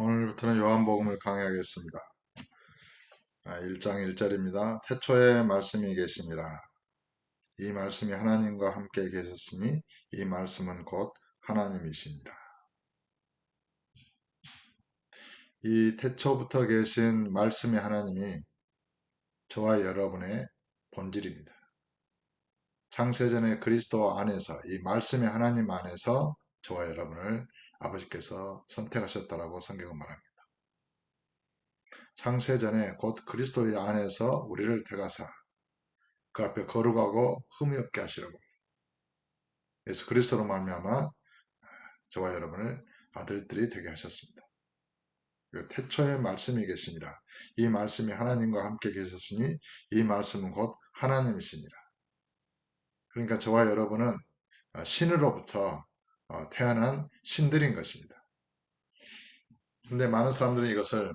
오늘부터는 요한복음을 강의하겠습니다. 1장 1절입니다. 태초에 말씀이 계시니라. 이 말씀이 하나님과 함께 계셨으니 이 말씀은 곧 하나님이시니라. 이 태초부터 계신 말씀의 하나님이 저와 여러분의 본질입니다. 창세전에 그리스도 안에서 이 말씀의 하나님 안에서 저와 여러분을 아버지께서 선택하셨다라고 성경은 말합니다. 창세전에 곧 그리스도의 안에서 우리를 택하사 그 앞에 거룩하고 흠이 없게 하시려고 예수 그리스도로 말미암아 저와 여러분을 아들들이 되게 하셨습니다. 태초에 말씀이 계시니라. 이 말씀이 하나님과 함께 계셨으니 이 말씀은 곧 하나님이시니라. 그러니까 저와 여러분은 신으로부터 태어난 신들인 것입니다. 근데 많은 사람들은 이것을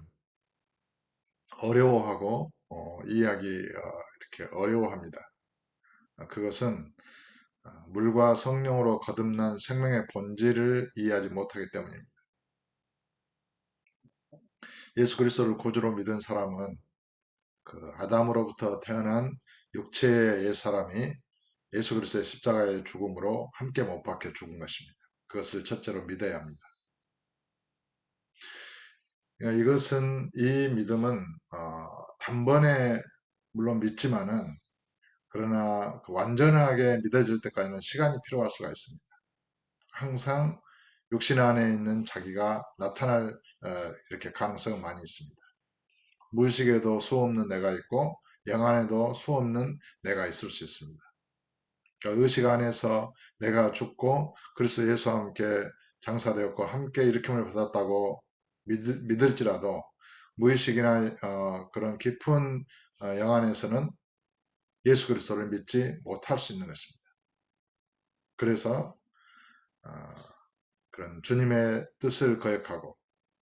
어려워하고 이해하기 이렇게 어려워합니다. 그것은 물과 성령으로 거듭난 생명의 본질을 이해하지 못하기 때문입니다. 예수 그리스도를 구주로 믿은 사람은 그 아담으로부터 태어난 육체의 옛사람이 예수 그리스도의 십자가의 죽음으로 함께 못 박혀 죽은 것입니다. 그것을 첫째로 믿어야 합니다. 그러니까 이 믿음은 단번에 물론 믿지만은 그러나 완전하게 믿어질 때까지는 시간이 필요할 수가 있습니다. 항상 육신 안에 있는 자기가 나타날 이렇게 가능성은 많이 있습니다. 무의식에도 수없는 내가 있고 영 안에도 수없는 내가 있을 수 있습니다. 그러니까 의식 안에서 내가 죽고 그리스도 예수와 함께 장사되었고 함께 일으킴을 받았다고 믿을지라도 무의식이나 그런 깊은 영 안에서는 예수 그리스도를 믿지 못할 수 있는 것입니다. 그래서 어, 그런 주님의 뜻을 거역하고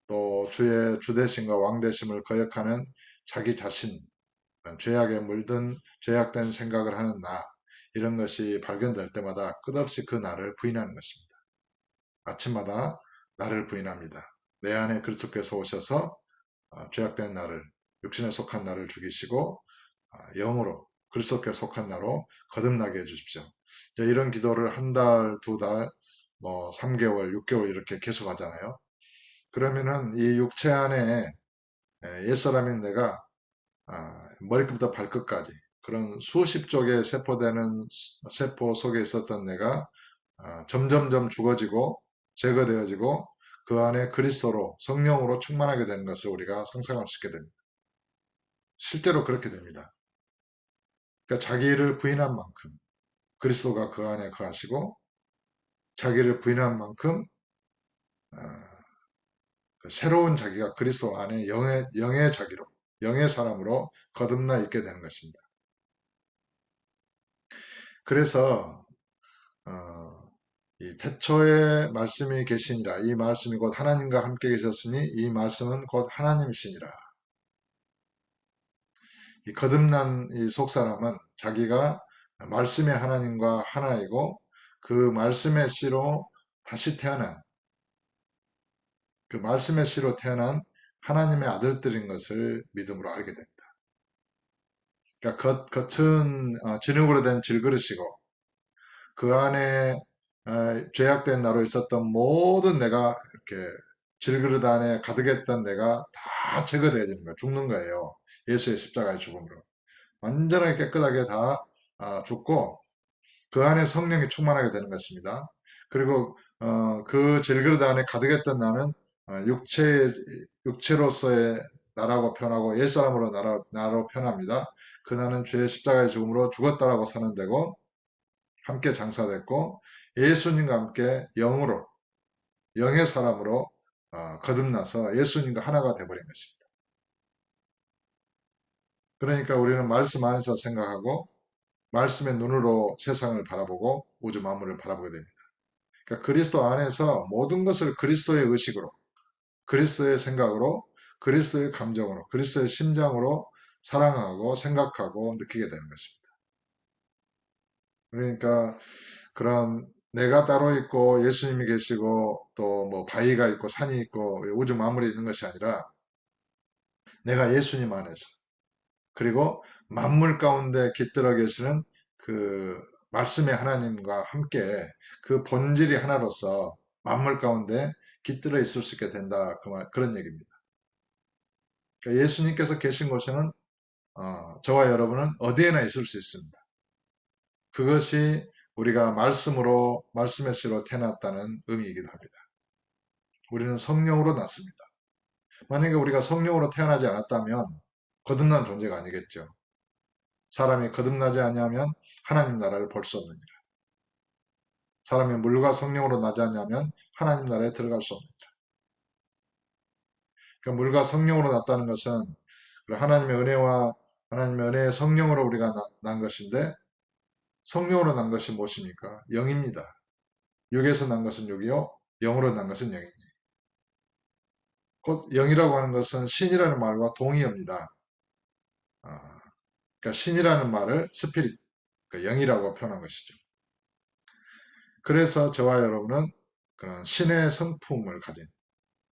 또 주의 주대심과 왕대심을 거역하는 자기 자신, 죄악에 물든 죄악된 생각을 하는 나, 이런 것이 발견될 때마다 끝없이 그 나를 부인하는 것입니다. 아침마다 나를 부인합니다. 내 안에 그리스도께서 오셔서 죄악된 나를, 육신에 속한 나를 죽이시고 영으로 그리스도께 속한 나로 거듭나게 해주십시오. 이런 기도를 한 달, 두 달, 3개월, 6개월 이렇게 계속 하잖아요. 그러면은 이 육체 안에 옛사람인 내가 머리끝부터 발끝까지 그런 수십 쪽의 세포되는 세포 속에 있었던 내가 점점점 죽어지고 제거되어지고 그 안에 그리스도로 성령으로 충만하게 되는 것을 우리가 상상할 수 있게 됩니다. 실제로 그렇게 됩니다. 그러니까 자기를 부인한 만큼 그리스도가 그 안에 거하시고 자기를 부인한 만큼 그 새로운 자기가 그리스도 안에 영의 자기로 영의 사람으로 거듭나 있게 되는 것입니다. 그래서 이 태초에 말씀이 계시니라. 이 말씀이 곧 하나님과 함께 계셨으니 이 말씀은 곧 하나님이시니라. 이 거듭난 이 속사람은 자기가 말씀의 하나님과 하나이고 그 말씀의 씨로 다시 태어난 그 말씀의 씨로 태어난 하나님의 아들들인 것을 믿음으로 알게 됩니다. 그러니까 겉은 진흙으로 된 질그릇이고 그 안에 죄악된 나로 있었던 모든 내가 이렇게 질그릇 안에 가득했던 내가 다 제거되어지는 거예요. 죽는 거예요. 예수의 십자가의 죽음으로. 완전하게 깨끗하게 다 죽고 그 안에 성령이 충만하게 되는 것입니다. 그리고 그 질그릇 안에 가득했던 나는 육체로서의 나라고 표현하고 옛사람으로 나로 표현합니다. 그 나는 죄의 십자가의 죽음으로 죽었다라고 선언되고 함께 장사됐고 예수님과 함께 영으로 영의 사람으로 거듭나서 예수님과 하나가 되어버린 것입니다. 그러니까 우리는 말씀 안에서 생각하고 말씀의 눈으로 세상을 바라보고 우주 만물을 바라보게 됩니다. 그러니까 그리스도 안에서 모든 것을 그리스도의 의식으로 그리스도의 생각으로 그리스도의 감정으로 그리스도의 심장으로 사랑하고 생각하고 느끼게 되는 것입니다. 그러니까 그런 내가 따로 있고 예수님이 계시고 또 뭐 바위가 있고 산이 있고 우주 만물이 있는 것이 아니라 내가 예수님 안에서 그리고 만물 가운데 깃들어 계시는 그 말씀의 하나님과 함께 그 본질이 하나로서 만물 가운데 깃들어 있을 수 있게 된다. 그런 얘기입니다. 그러니까 예수님께서 계신 곳에는 저와 여러분은 어디에나 있을 수 있습니다. 그것이 우리가 말씀의 씨로 태어났다는 의미이기도 합니다. 우리는 성령으로 났습니다. 만약에 우리가 성령으로 태어나지 않았다면 거듭난 존재가 아니겠죠. 사람이 거듭나지 아니하면 하나님 나라를 볼 수 없느니라. 사람이 물과 성령으로 나지 않냐면 하나님 나라에 들어갈 수 없느니라. 그러니까 물과 성령으로 났다는 것은 하나님의 은혜와 하나님의 은혜의 성령으로 우리가 난 것인데 성령으로 난 것이 무엇입니까? 영입니다. 육에서 난 것은 육이요, 영으로 난 것은 영이니. 곧 영이라고 하는 것은 신이라는 말과 동의어입니다. 그러니까 신이라는 말을 스피릿, 그러니까 영이라고 표현한 것이죠. 그래서 저와 여러분은 그런 신의 성품을 가진,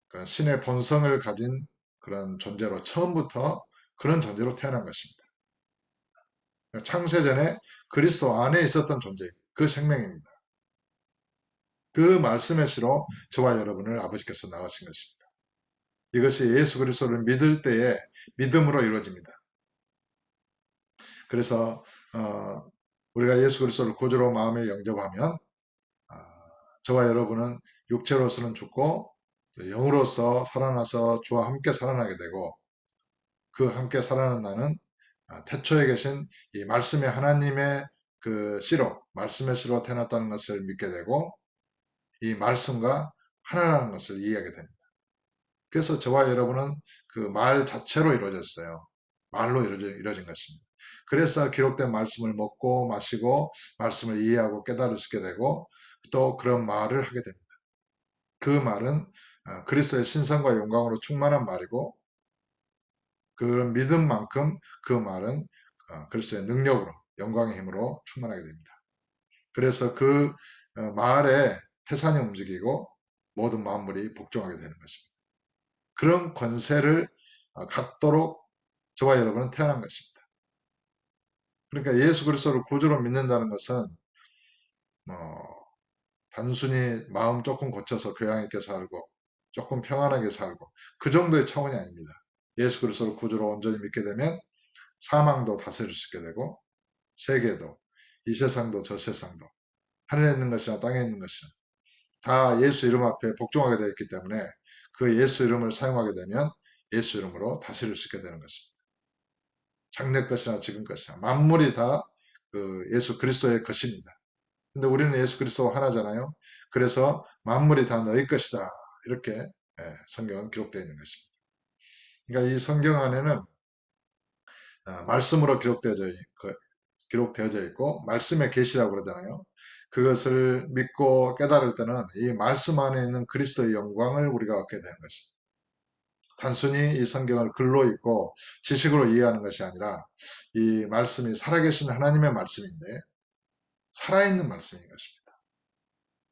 그런 신의 본성을 가진 그런 존재로 처음부터 그런 존재로 태어난 것입니다. 그러니까 창세전에 그리스도 안에 있었던 존재, 그 생명입니다. 그 말씀의 시로 저와 여러분을 아버지께서 낳으신 것입니다. 이것이 예수 그리스도를 믿을 때에 믿음으로 이루어집니다. 그래서 우리가 예수 그리스도를 구주로 마음에 영접하면 저와 여러분은 육체로서는 죽고 영으로서 살아나서 주와 함께 살아나게 되고 그 함께 살아나는 나는 태초에 계신 이 말씀의 하나님의 그 씨로 말씀의 씨로 태어났다는 것을 믿게 되고 이 말씀과 하나라는 것을 이해하게 됩니다. 그래서 저와 여러분은 그 말 자체로 이루어졌어요. 말로 이루어진 것입니다. 그래서 기록된 말씀을 먹고 마시고 말씀을 이해하고 깨달을 수 있게 되고 또 그런 말을 하게 됩니다. 그 말은 그리스도의 신성과 영광으로 충만한 말이고 그런 믿음만큼 그 말은 그리스도의 능력으로 영광의 힘으로 충만하게 됩니다. 그래서 그 말에 태산이 움직이고 모든 만물이 복종하게 되는 것입니다. 그런 권세를 갖도록 저와 여러분은 태어난 것입니다. 그러니까 예수 그리스도를 구주로 믿는다는 것은 단순히 마음 조금 고쳐서 교양 있게 살고 조금 평안하게 살고 그 정도의 차원이 아닙니다. 예수 그리스도를 구주로 온전히 믿게 되면 사망도 다스릴 수 있게 되고 세계도 이 세상도 저 세상도 하늘에 있는 것이나 땅에 있는 것이나 다 예수 이름 앞에 복종하게 되어 있기 때문에 그 예수 이름을 사용하게 되면 예수 이름으로 다스릴 수 있게 되는 것입니다. 장래 것이나 지금 것이나 만물이 다 그 예수 그리스도의 것입니다. 근데 우리는 예수 그리스도가 하나잖아요. 그래서 만물이 다 너희 것이다. 이렇게 성경은 기록되어 있는 것입니다. 그러니까 이 성경 안에는 말씀으로 기록되어져 있고 말씀의 계시라고 그러잖아요. 그것을 믿고 깨달을 때는 이 말씀 안에 있는 그리스도의 영광을 우리가 얻게 되는 것입니다. 단순히 이 성경을 글로 읽고 지식으로 이해하는 것이 아니라 이 말씀이 살아계신 하나님의 말씀인데 살아있는 말씀인 것입니다.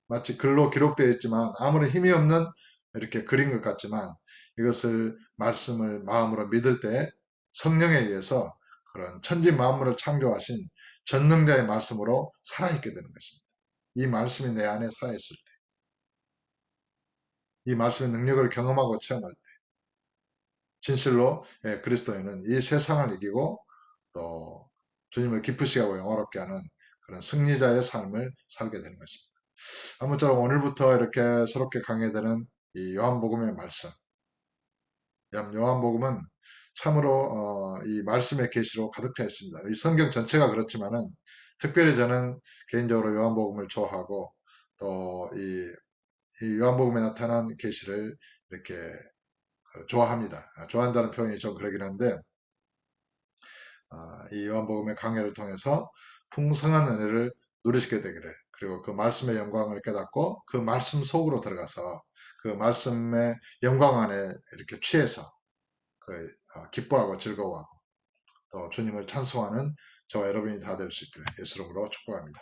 마치 글로 기록되어 있지만 아무리 힘이 없는 이렇게 그린 것 같지만 이것을 말씀을 마음으로 믿을 때 성령에 의해서 그런 천지 만물을 창조하신 전능자의 말씀으로 살아있게 되는 것입니다. 이 말씀이 내 안에 살아있을 때, 이 말씀의 능력을 경험하고 체험할 때, 진실로 그리스도인은 이 세상을 이기고 또 주님을 기쁘시게 하고 영화롭게 하는 그런 승리자의 삶을 살게 되는 것입니다. 아무쪼록 오늘부터 이렇게 새롭게 강해되는 이 요한복음의 말씀. 요한복음은 참으로 이 말씀의 계시로 가득 차 있습니다. 이 성경 전체가 그렇지만은 특별히 저는 개인적으로 요한복음을 좋아하고 또 이 요한복음에 나타난 계시를 이렇게 좋아합니다. 좋아한다는 표현이 좀 그러긴 한데 이 요한복음의 강해를 통해서 풍성한 은혜를 누리시게 되기를 그리고 그 말씀의 영광을 깨닫고 그 말씀 속으로 들어가서 그 말씀의 영광 안에 이렇게 취해서 기뻐하고 즐거워하고 또 주님을 찬송하는 저와 여러분이 다 될 수 있기를 예수 이름으로 축복합니다.